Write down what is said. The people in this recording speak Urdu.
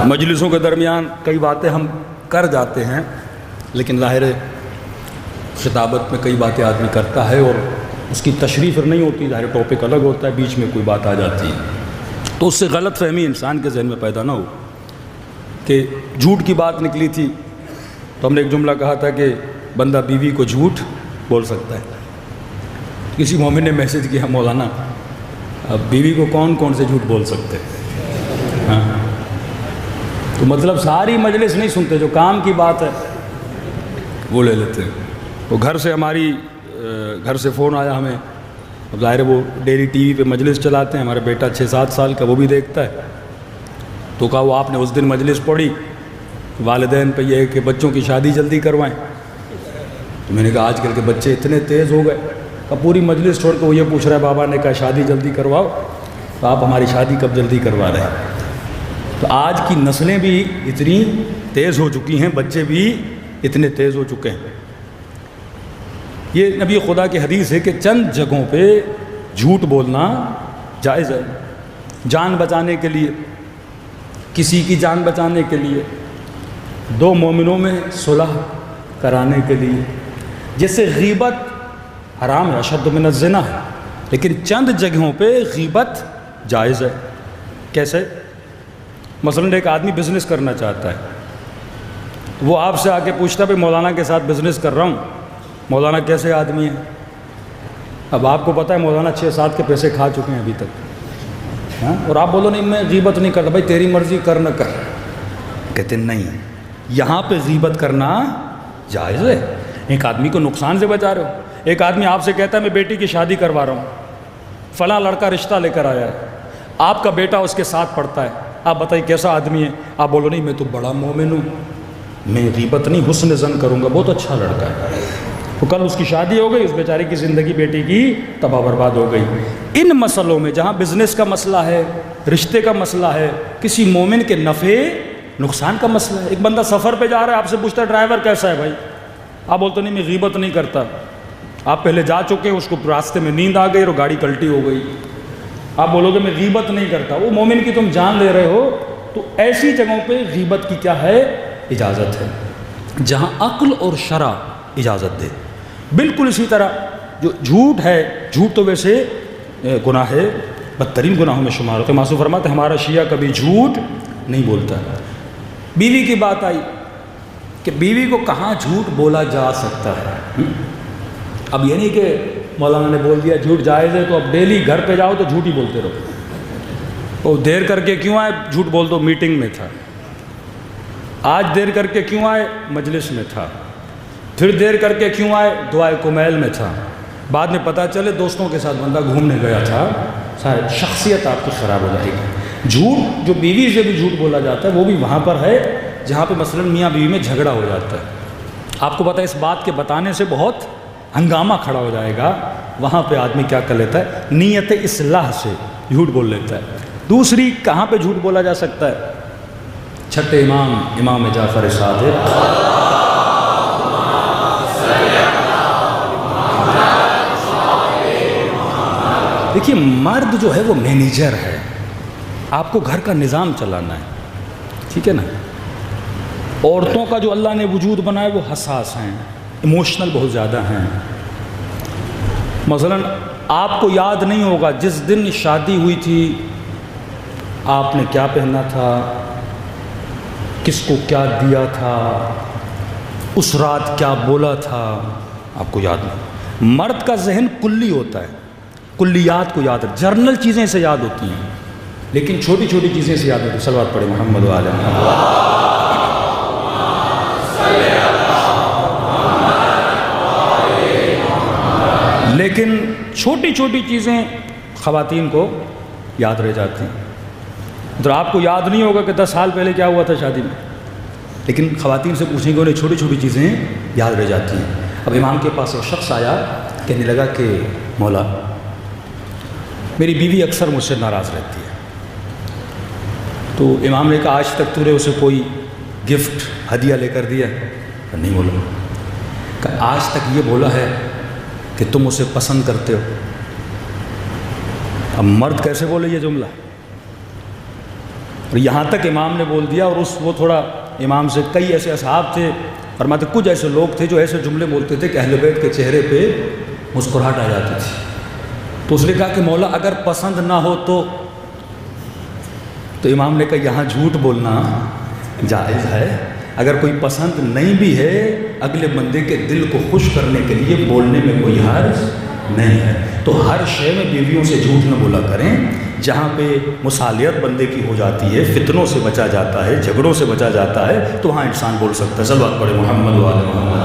مجلسوں کے درمیان کئی باتیں ہم کر جاتے ہیں، لیکن ظاہر ہے خطابت میں کئی باتیں آدمی کرتا ہے اور اس کی تشریح پھر نہیں ہوتی، ظاہر ٹاپک الگ ہوتا ہے، بیچ میں کوئی بات آ جاتی ہے تو اس سے غلط فہمی انسان کے ذہن میں پیدا نہ ہو کہ جھوٹ کی بات نکلی تھی تو ہم نے ایک جملہ کہا تھا کہ بندہ بیوی کو جھوٹ بول سکتا ہے۔ کسی مومن نے میسج کیا مولانا اب بیوی کو کون کون سے جھوٹ بول سکتے ہیں؟ ہاں تو مطلب ساری مجلس نہیں سنتے، جو کام کی بات ہے وہ لے لیتے ہیں۔ تو گھر سے فون آیا ہمیں، اب ظاہر ہے وہ ڈیلی ٹی وی پہ مجلس چلاتے ہیں، ہمارا بیٹا 6-7 سال کا وہ بھی دیکھتا ہے، تو کہا وہ آپ نے اس دن مجلس پڑھی والدین پہ یہ ہے کہ بچوں کی شادی جلدی کروائیں، تو میں نے کہا آج کل کے بچے اتنے تیز ہو گئے کہ پوری مجلس چھوڑ کے وہ یہ پوچھ رہا ہے بابا نے کہا شادی جلدی کرواؤ، تو آپ ہماری شادی کب جلدی کروا رہے ہیں؟ تو آج کی نسلیں بھی اتنی تیز ہو چکی ہیں، بچے بھی اتنے تیز ہو چکے ہیں۔ یہ نبی خدا کی حدیث ہے کہ چند جگہوں پہ جھوٹ بولنا جائز ہے، جان بچانے کے لیے، کسی کی جان بچانے کے لیے، دو مومنوں میں صلح کرانے کے لیے، جیسے غیبت حرام ہے، اشد من الزنا ہے، لیکن چند جگہوں پہ غیبت جائز ہے۔ کیسے؟ مثلاً ایک آدمی بزنس کرنا چاہتا ہے، وہ آپ سے آ کے پوچھتا ہے بھائی مولانا کے ساتھ بزنس کر رہا ہوں، مولانا کیسے آدمی ہے؟ اب آپ کو پتہ ہے مولانا 6-7 کے پیسے کھا چکے ہیں ابھی تک، ہاں، اور آپ بولو نہیں میں غیبت نہیں کرتا، بھائی تیری مرضی کر نہ کر، کہتے نہیں یہاں پہ غیبت کرنا جائز ہے، ایک آدمی کو نقصان سے بچا رہے ہو۔ ایک آدمی آپ سے کہتا ہے میں بیٹی کی شادی کروا رہا ہوں، فلاں لڑکا رشتہ لے کر آیا ہے، آپ کا بیٹا اس کے ساتھ پڑھتا ہے، آپ بتائیے کیسا آدمی ہے؟ آپ بولو نہیں میں تو بڑا مومن ہوں، میں غیبت نہیں حسن ظن کروں گا، بہت اچھا لڑکا ہے، تو کل اس کی شادی ہو گئی، اس بیچارے کی زندگی بیٹی کی تباہ برباد ہو گئی۔ ان مسئلوں میں جہاں بزنس کا مسئلہ ہے، رشتے کا مسئلہ ہے، کسی مومن کے نفع نقصان کا مسئلہ ہے، ایک بندہ سفر پہ جا رہا ہے، آپ سے پوچھتا ہے ڈرائیور کیسا ہے بھائی، آپ بولتے نہیں میں غیبت نہیں کرتا، آپ پہلے جا چکے ہیں، اس کو راستے میں نیند آ گئی اور گاڑی کلٹی ہو گئی، آپ بولو گے میں غیبت نہیں کرتا، وہ مومن کی تم جان لے رہے ہو، تو ایسی جگہوں پہ غیبت کی کیا ہے؟ اجازت ہے، جہاں عقل اور شرع اجازت دے۔ بالکل اسی طرح جو جھوٹ ہے، جھوٹ تو ویسے گناہ ہے، بدترین گناہوں میں شمار ہوتا ہے، معصوم فرماتے ہیں ہمارا شیعہ کبھی جھوٹ نہیں بولتا۔ بیوی کی بات آئی کہ بیوی کو کہاں جھوٹ بولا جا سکتا ہے؟ اب یہ نہیں کہ مولانا نے بول دیا جھوٹ جائز ہے تو اب ڈیلی گھر پہ جاؤ تو جھوٹ ہی بولتے رہو، وہ دیر کر کے کیوں آئے؟ جھوٹ بول دو میٹنگ میں تھا، آج دیر کر کے کیوں آئے؟ مجلس میں تھا، پھر دیر کر کے کیوں آئے؟ دعائے کمیل میں تھا، بعد میں پتہ چلے دوستوں کے ساتھ بندہ گھومنے گیا تھا، شاید شخصیت آپ کی خراب ہو جائے گی۔ جھوٹ جو بیوی سے بھی جھوٹ بولا جاتا ہے وہ بھی وہاں پر ہے جہاں پہ مثلاً میاں بیوی میں جھگڑا ہو جاتا ہے، آپ کو پتہ ہے اس بات کے بتانے سے بہت ہنگامہ کھڑا ہو جائے گا، وہاں پہ آدمی کیا کر لیتا ہے؟ نیت اصلاح سے جھوٹ بول لیتا ہے۔ دوسری کہاں پہ جھوٹ بولا جا سکتا ہے؟ چھٹے امام جعفر صادق، دیکھیے مرد جو ہے وہ مینیجر ہے، آپ کو گھر کا نظام چلانا ہے، ٹھیک ہے نا؟ عورتوں کا جو اللہ نے وجود بنایا وہ حساس ہیں، ایموشنل بہت زیادہ ہیں۔ مثلاً آپ کو یاد نہیں ہوگا جس دن شادی ہوئی تھی آپ نے کیا پہنا تھا، کس کو کیا دیا تھا، اس رات کیا بولا تھا، آپ کو یاد نہیں۔ مرد کا ذہن کلی ہوتا ہے، کلیات کو یاد ہے، جرنل چیزیں سے یاد ہوتی ہیں، لیکن چھوٹی چھوٹی چیزیں سے یاد ہوتی ہیں۔ صلوات پڑھیں محمد و آل محمد۔ لیکن چھوٹی چھوٹی چیزیں خواتین کو یاد رہ جاتی ہیں۔ ادھر آپ کو یاد نہیں ہوگا کہ 10 سال پہلے کیا ہوا تھا شادی میں، لیکن خواتین سے پوچھیں گے انہیں چھوٹی چھوٹی چیزیں یاد رہ جاتی ہیں۔ اب امام کے پاس ایک شخص آیا، کہنے لگا کہ مولا میری بیوی اکثر مجھ سے ناراض رہتی ہے، تو امام نے کہا آج تک تو نے اسے کوئی گفٹ ہدیہ لے کر دیا؟ نہیں بولا۔ کہا آج تک یہ بولا ہے کہ تم اسے پسند کرتے ہو؟ اب مرد کیسے بولے یہ جملہ؟ اور یہاں تک امام نے بول دیا، اور وہ تھوڑا امام سے کئی ایسے اصحاب تھے، فرماتے کچھ ایسے لوگ تھے جو ایسے جملے بولتے تھے کہ اہل بیت کے چہرے پہ مسکراہٹ آ جاتی تھی. تو اس نے کہا کہ مولا اگر پسند نہ ہو تو امام نے کہا یہاں جھوٹ بولنا جائز ہے. اگر کوئی پسند نہیں بھی ہے، اگلے بندے کے دل کو خوش کرنے کے لیے بولنے میں کوئی حرج نہیں ہے. تو ہر شے میں بیویوں سے جھوٹ نہ بولا کریں. جہاں پہ مصالحت بندے کی ہو جاتی ہے، فتنوں سے بچا جاتا ہے، جھگڑوں سے بچا جاتا ہے، تو وہاں انسان بول سکتا ہے. صلوات پڑھے محمد و آل محمد.